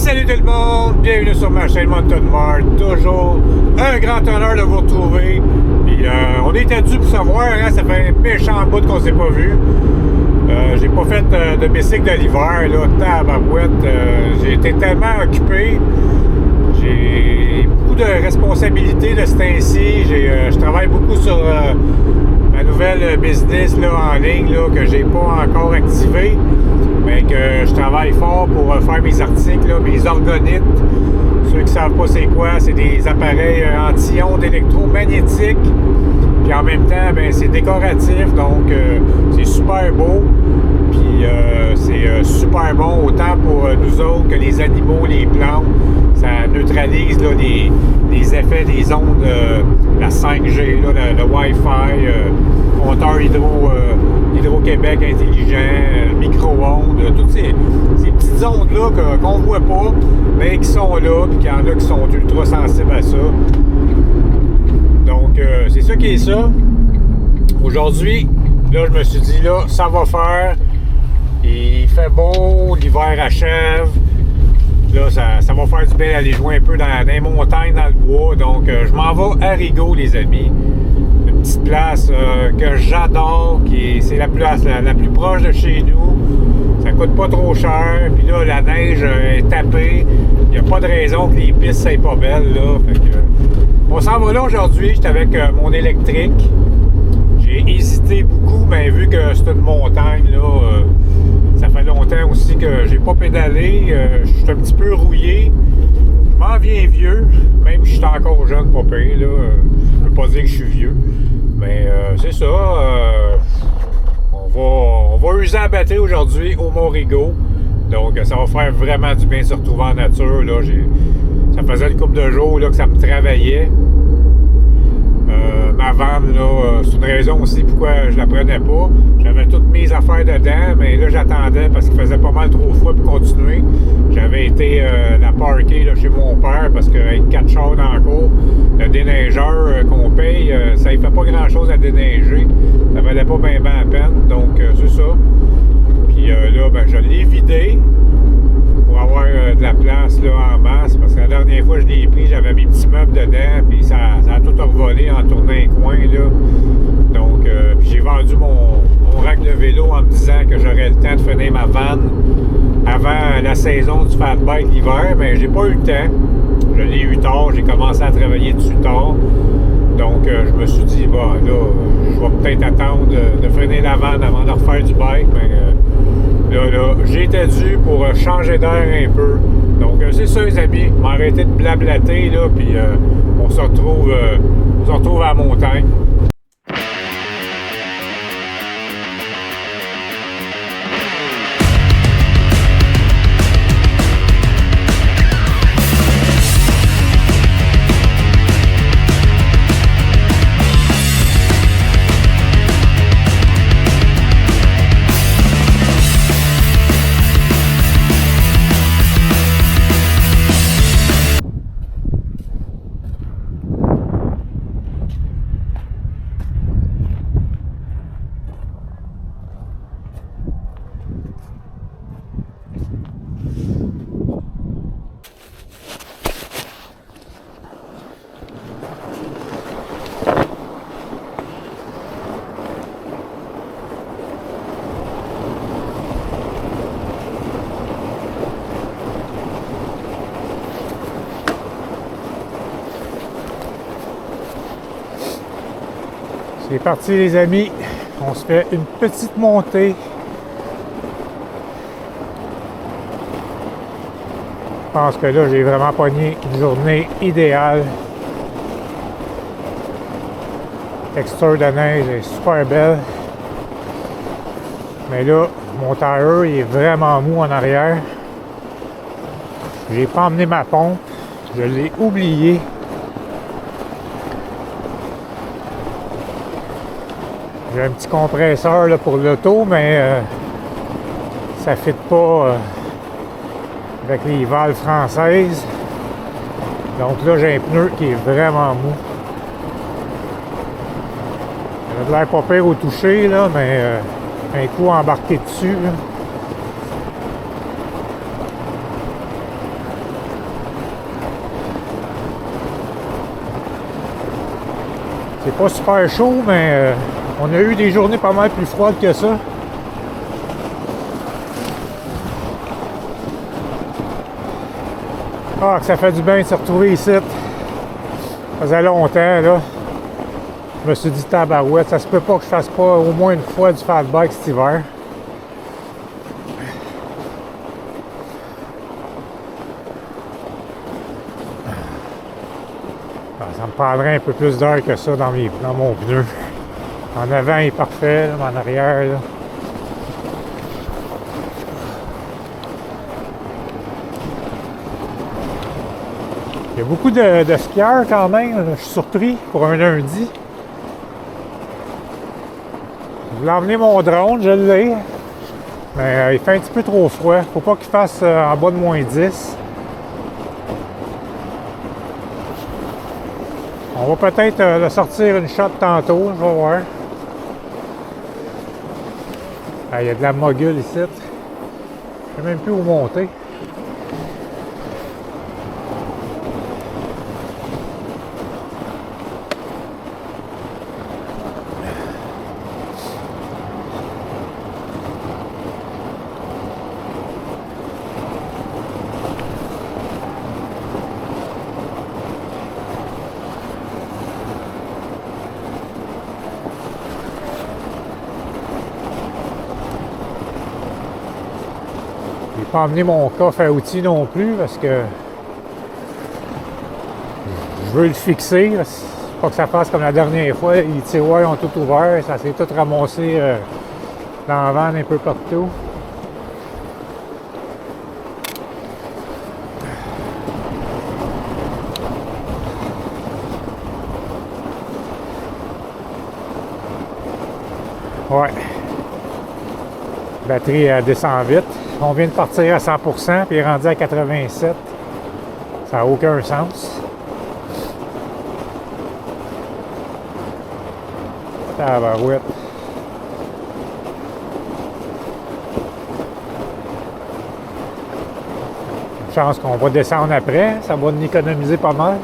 Salut tout le monde, bienvenue sur ma chaîne Mountain Mart. Toujours un grand honneur de vous retrouver. Puis, on était dû pour savoir, hein, ça fait un méchant bout qu'on s'est pas vu. J'ai pas fait de bicycle de l'hiver, là, tabarouette. J'ai été tellement occupé. J'ai beaucoup de responsabilités de ce temps-ci. Je travaille beaucoup sur ma nouvelle business là, en ligne là, que j'ai pas encore activé. Mais que je travaille fort pour faire mes articles, là, mes orgonites. Ceux qui ne savent pas c'est quoi, c'est des appareils anti-ondes électromagnétiques. Puis en même temps, ben, c'est décoratif, donc c'est super beau. Puis c'est super bon autant pour nous autres que les animaux, les plantes. Ça neutralise là, les effets des ondes, la 5G, là, le Wi-Fi, compteur Hydro-Québec intelligent, micro-ondes, toutes ces petites ondes-là qu'on ne voit pas, mais qui sont là, puis qu'il y en a qui sont ultra sensibles à ça. Donc, c'est ça qui est ça. Aujourd'hui, là, je me suis dit, là, ça va faire. Il fait beau, l'hiver achève. Là, ça va faire du bien d'aller jouer un peu dans les montagnes, dans le bois. Donc, je m'en vais à Rigaud, les amis. Une petite place que j'adore, c'est la place la plus proche de chez nous. Ça coûte pas trop cher. Puis là, la neige est tapée. Il n'y a pas de raison que les pistes soient pas belles, là. Fait que, on s'en va là aujourd'hui. J'étais avec mon électrique. J'ai hésité beaucoup, mais vu que c'est une montagne, là, ça fait longtemps aussi que j'ai pas pédalé. Je suis un petit peu rouillé. Je m'en viens vieux, même si je suis encore jeune, pas pire, là. Je peux pas dire que je suis vieux. Mais c'est ça. On va user à batterie aujourd'hui au Mont-Rigaud. Donc ça va faire vraiment du bien de se retrouver en nature. Là. Ça faisait une couple de jours là, que ça me travaillait. Ma vanne, là, c'est une raison aussi pourquoi je la prenais pas. J'avais toutes mes affaires dedans, mais là, j'attendais parce qu'il faisait pas mal trop froid pour continuer. J'avais été la parker là, chez mon père parce qu'avec 4 chars dans le cours, le déneigeur qu'on paye, ça ne fait pas grand-chose à déneiger. Ça valait pas bien la peine, donc c'est ça. Puis là, ben, je l'ai vidé pour avoir de la place là, en masse, parce que la dernière fois que je l'ai pris, j'avais mes petits meubles dedans, puis ça a tout revolé en tournant un coin, là. Donc, puis j'ai vendu mon rack de vélo en me disant que j'aurais le temps de finir ma vanne avant la saison du fat bike l'hiver, mais j'ai pas eu le temps. Je l'ai eu tard, j'ai commencé à travailler dessus tard. Donc, je me suis dit, bon, là, je vais peut-être attendre de finir la vanne avant de refaire du bike, mais là, j'étais dû pour changer d'air un peu. Donc, c'est ça, les amis. M'arrêter de blablater, là, puis on se retrouve à la montagne. C'est parti les amis, on se fait une petite montée. Je pense que là j'ai vraiment pogné une journée idéale. La texture de neige est super belle. Mais là, mon tire il est vraiment mou en arrière. J'ai pas emmené ma pompe, je l'ai oublié. J'ai un petit compresseur là, pour l'auto, mais ça ne fit pas avec les valves françaises. Donc là, j'ai un pneu qui est vraiment mou. Il a de l'air pas pire au toucher, là, mais un coup embarqué dessus. Là. C'est pas super chaud, mais on a eu des journées pas mal plus froides que ça. Ah, que ça fait du bien de se retrouver ici. Ça faisait longtemps, là. Je me suis dit, tabarouette, ça se peut pas que je fasse pas au moins une fois du fat bike cet hiver. Ça me prendrait un peu plus d'heure que ça dans mon pneu. En avant, il est parfait, là, mais en arrière, là. Il y a beaucoup de skieurs quand même, là. Je suis surpris pour un lundi. Je voulais emmener mon drone, je l'ai. Mais il fait un petit peu trop froid. Faut pas qu'il fasse en bas de -10. On va peut-être le sortir une shot tantôt, je vais voir. Ah, il y a de la mogule ici. Je sais même plus où monter. Je n'ai pas emmené mon coffre à outils non plus parce que je veux le fixer. Pas que ça fasse comme la dernière fois. Les tiroirs ont tout ouvert. Ça s'est tout ramassé dans la vanne un peu partout. Ouais. La batterie elle descend vite. On vient de partir à 100% puis il est rendu à 87. Ça n'a aucun sens. Tabarouette. Une chance qu'on va descendre après. Ça va nous économiser pas mal.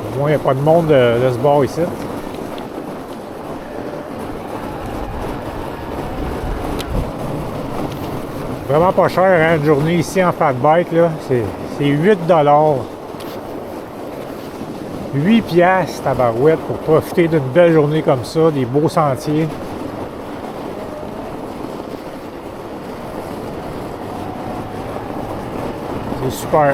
Au moins, il n'y a pas de monde de ce bord ici. Vraiment pas cher, hein, une journée ici en fat bike, là. C'est 8 $. 8 piastres, tabarouette, pour profiter d'une belle journée comme ça, des beaux sentiers. C'est super.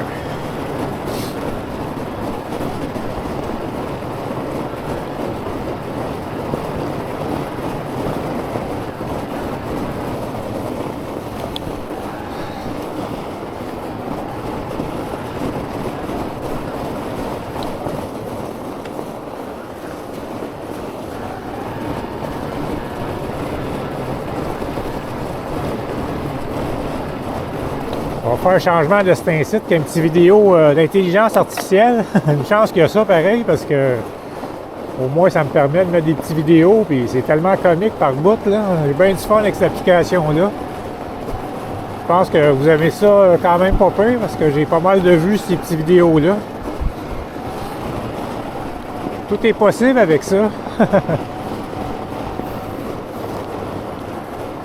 On va faire un changement de cet incite qui a une petite vidéo d'intelligence artificielle. Une chance qu'il y a ça pareil parce que au moins ça me permet de mettre des petites vidéos puis c'est tellement comique par bout là. J'ai bien du fun avec cette application là. Je pense que vous aimez ça quand même pas peur parce que j'ai pas mal de vues sur ces petites vidéos là. Tout est possible avec ça.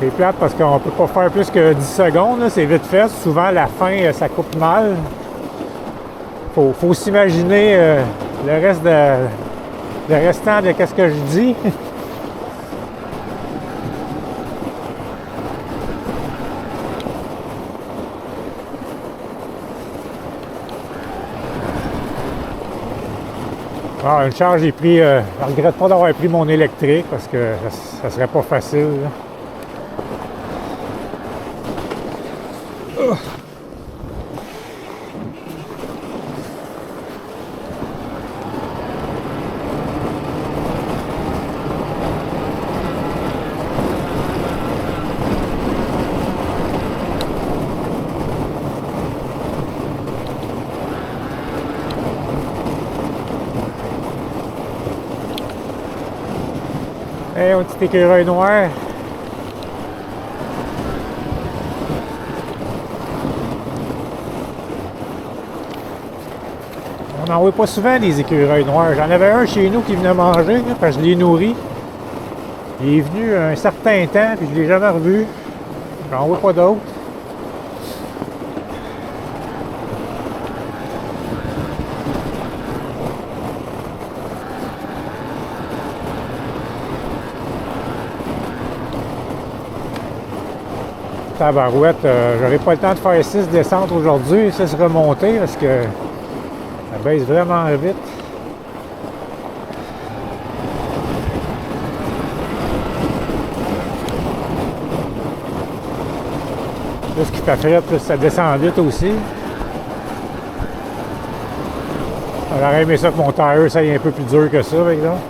C'est plate parce qu'on ne peut pas faire plus que 10 secondes, c'est vite fait. Souvent, la fin, ça coupe mal. Faut s'imaginer le restant de qu'est-ce que je dis. Ah, une charge, j'ai pris... je ne regrette pas d'avoir pris mon électrique parce que ça serait pas facile, là. Hey, un petit écureuil noir. On n'en voit pas souvent des écureuils noirs. J'en avais un chez nous qui venait manger, là, parce que je l'ai nourri. Il est venu un certain temps, puis je ne l'ai jamais revu. J'en vois pas d'autres. Tabarouette, j'aurais pas le temps de faire 6 descentes aujourd'hui, 6 remontées, parce que ça baisse vraiment vite. Plus qu'il fait frais, plus ça descend vite aussi. J'aurais aimé ça que mon tire ça aille un peu plus dur que ça, par exemple.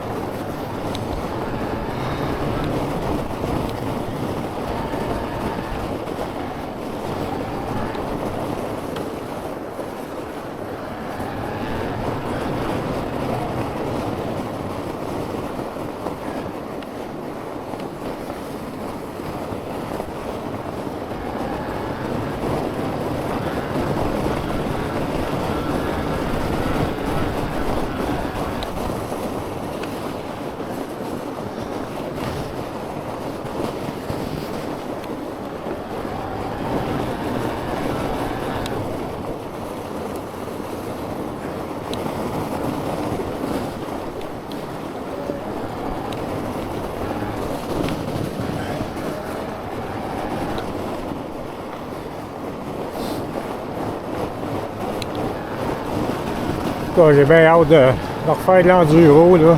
J'ai bien hâte de refaire de l'enduro, là.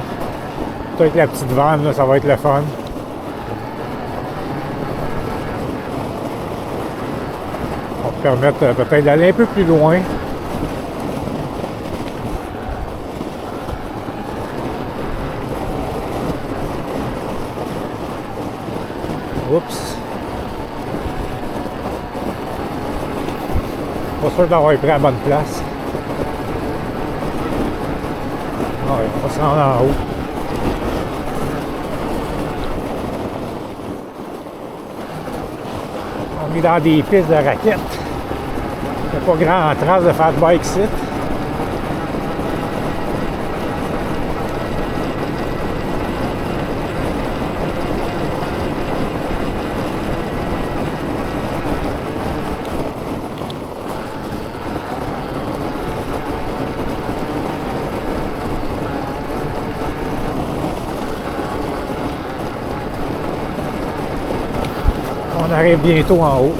Peut-être la petite vanne, là, ça va être le fun. Ça va permettre peut-être d'aller un peu plus loin. Oups. Pas sûr d'avoir pris la bonne place. Ouais, on va se rendre en haut. On est dans des pistes de raquettes. Il n'y a pas grand trace de fat bike ici. On arrive bientôt en haut.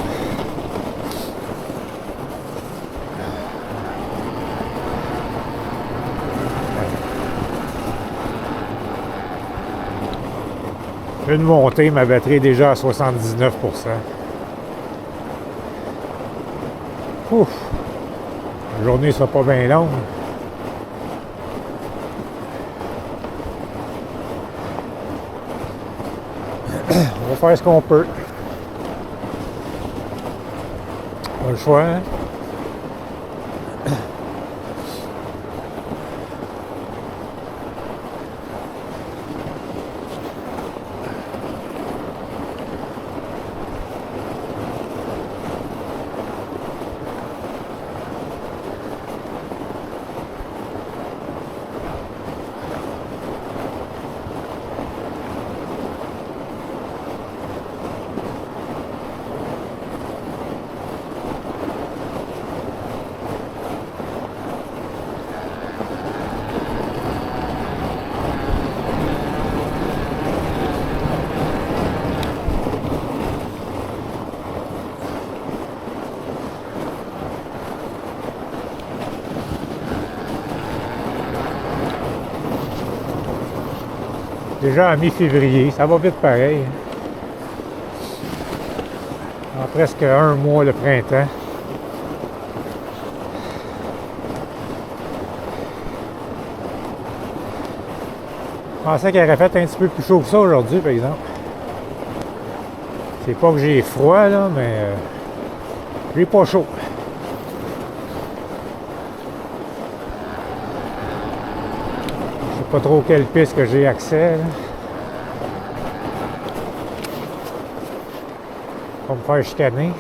Une montée, ma batterie est déjà à 79%. Ouf! La journée ne sera pas bien longue. On va faire ce qu'on peut. Pas le choix, hein? Déjà à mi-février, ça va vite pareil. En presque un mois le printemps. Je pensais qu'il aurait fait un petit peu plus chaud que ça aujourd'hui, par exemple. C'est pas que j'ai froid, là, mais j'ai pas chaud. Je sais pas trop quelle piste que j'ai accès, là. Pour me faire chicaner.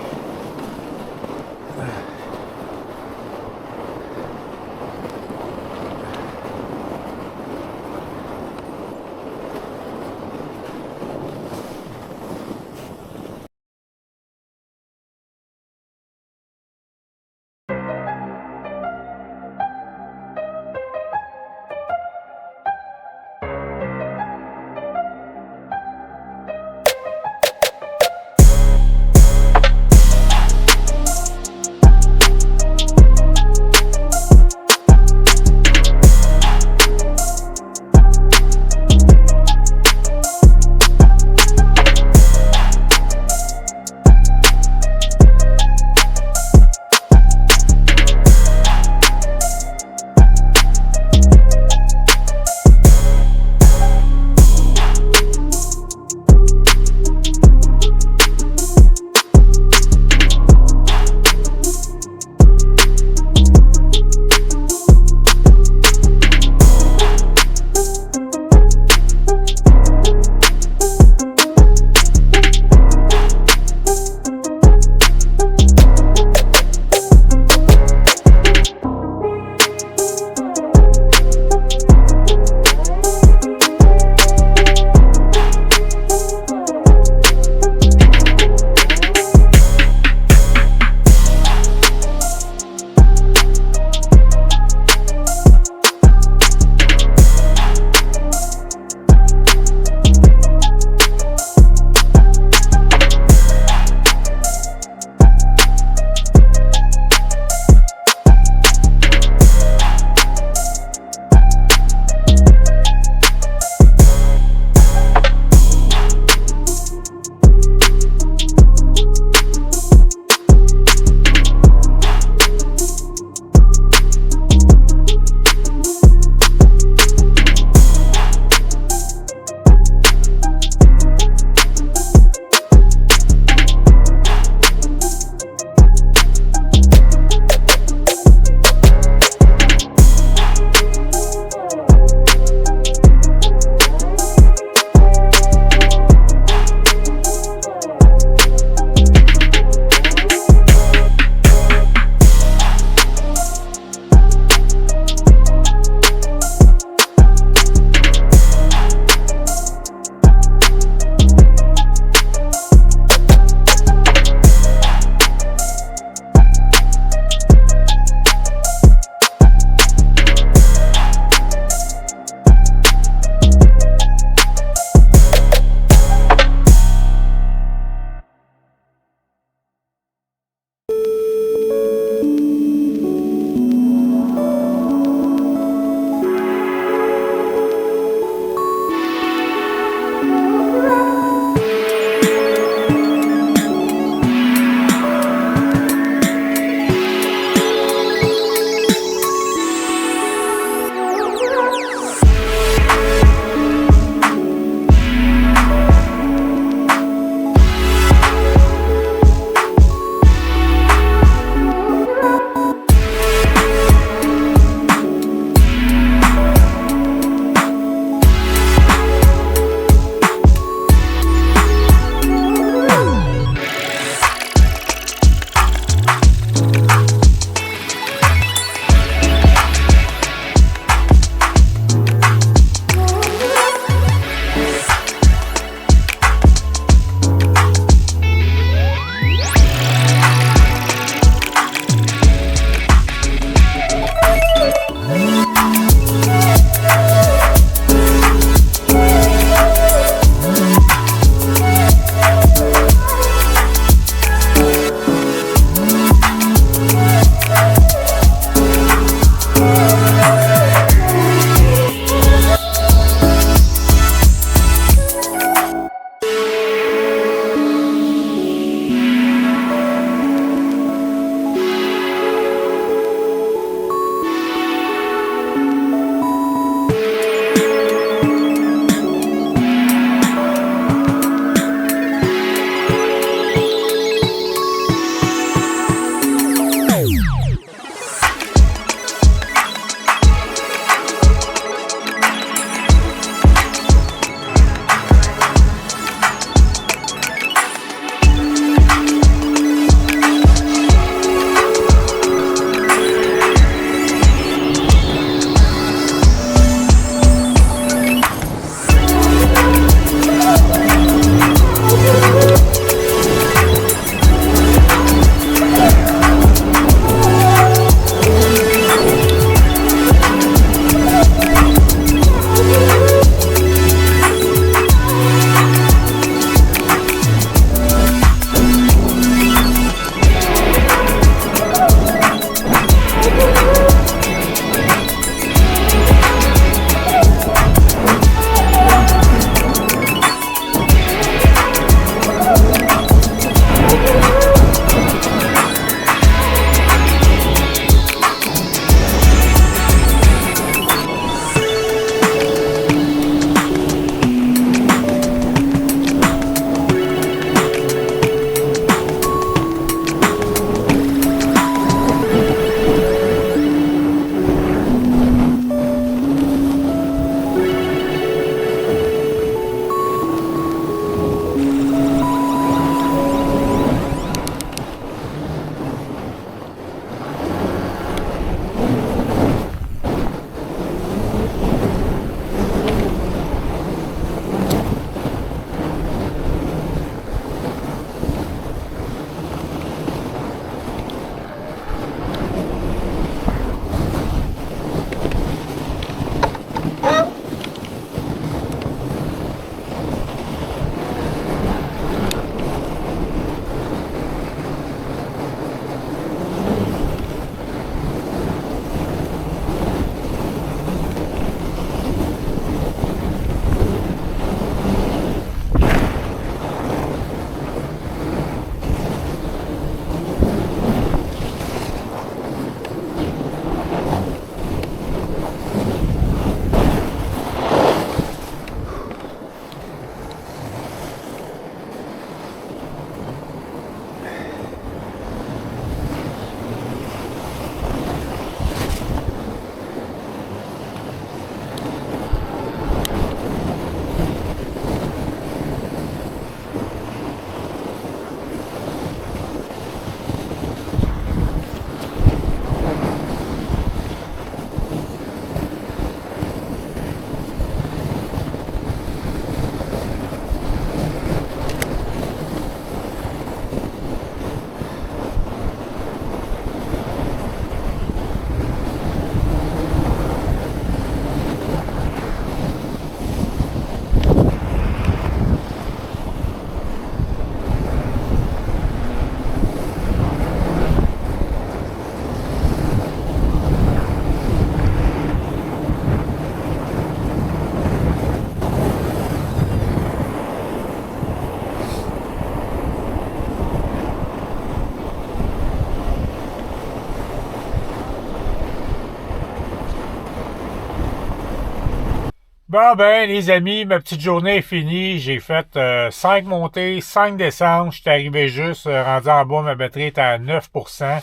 Bon ben les amis, ma petite journée est finie. J'ai fait 5 montées, 5 descentes. Je suis arrivé juste rendu en bas, ma batterie était à 9%.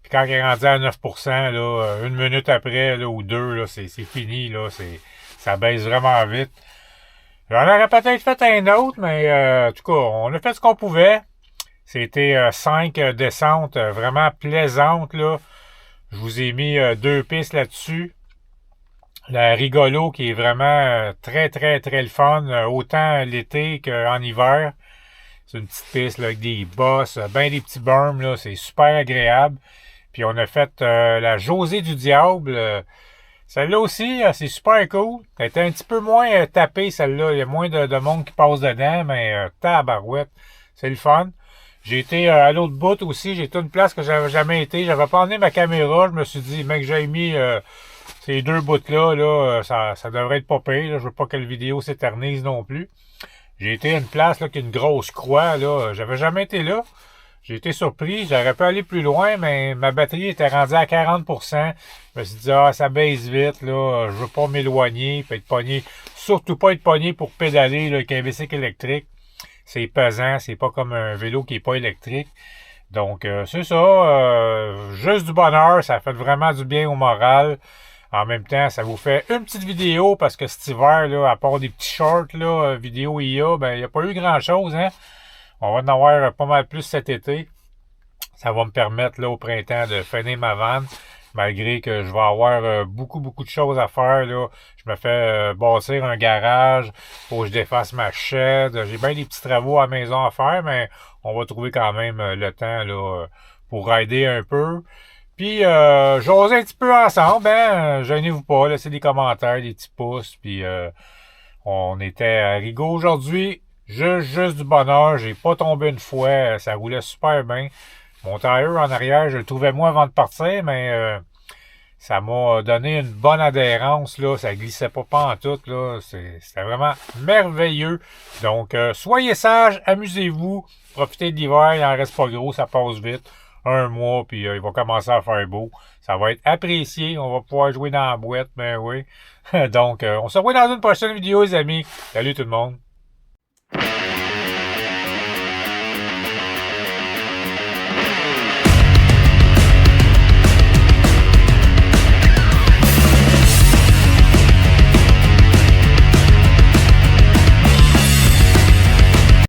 Puis quand elle est rendue à 9%, là, une minute après là, ou deux, là, c'est fini. Là, ça baisse vraiment vite. J'en aurais peut-être fait un autre, mais en tout cas, on a fait ce qu'on pouvait. C'était 5 descentes vraiment plaisantes. Là. Je vous ai mis 2 pistes là-dessus. Le rigolo qui est vraiment très, très, très le fun, autant l'été qu'en hiver. C'est une petite piste là, avec des bosses, ben des petits berms, là, c'est super agréable. Puis on a fait la Josée du Diable. Celle-là aussi, c'est super cool. Elle était un petit peu moins tapée, celle-là. Il y a moins de monde qui passe dedans, mais tabarouette, c'est le fun. J'ai été à l'autre bout aussi. J'ai été une place que j'avais jamais été. J'avais pas emmené ma caméra. Je me suis dit, mec, j'ai mis ces deux bouts-là, là, ça devrait être pas pire. Là. Je veux pas que la vidéo s'éternise non plus. J'ai été à une place là, qui a une grosse croix. Là. J'avais jamais été là. J'ai été surpris. J'aurais pu aller plus loin, mais ma batterie était rendue à 40%. Je me suis dit, ça baisse vite. Là. Je veux pas m'éloigner, puis être pogné. Surtout pas être pogné pour pédaler là, avec un bicycle électrique. C'est pesant. C'est pas comme un vélo qui est pas électrique. Donc, c'est ça. Juste du bonheur. Ça fait vraiment du bien au moral. En même temps, ça vous fait une petite vidéo parce que cet hiver, là, à part des petits shorts, là, vidéo IA, ben, il n'y a pas eu grand-chose, hein. On va en avoir pas mal plus cet été. Ça va me permettre, là, au printemps, de finir ma vanne, malgré que je vais avoir beaucoup, beaucoup de choses à faire, là. Je me fais bâtir un garage, faut que je défasse ma shed. J'ai bien des petits travaux à la maison à faire, mais on va trouver quand même le temps, là, pour rider un peu. Puis, j'ose un petit peu ensemble, hein. Gênez-vous pas, laissez des commentaires, des petits pouces. Puis, on était à Rigaud aujourd'hui. Juste du bonheur. J'ai pas tombé une fois. Ça roulait super bien. Mon tire en arrière, je le trouvais moins avant de partir, mais ça m'a donné une bonne adhérence. Là. Ça glissait pas en tout. Là. C'était vraiment merveilleux. Donc, soyez sages, amusez-vous. Profitez de l'hiver, il en reste pas gros, ça passe vite. Un mois, puis il va commencer à faire beau. Ça va être apprécié. On va pouvoir jouer dans la boîte, ben oui. Donc, on se revoit dans une prochaine vidéo, les amis. Salut tout le monde.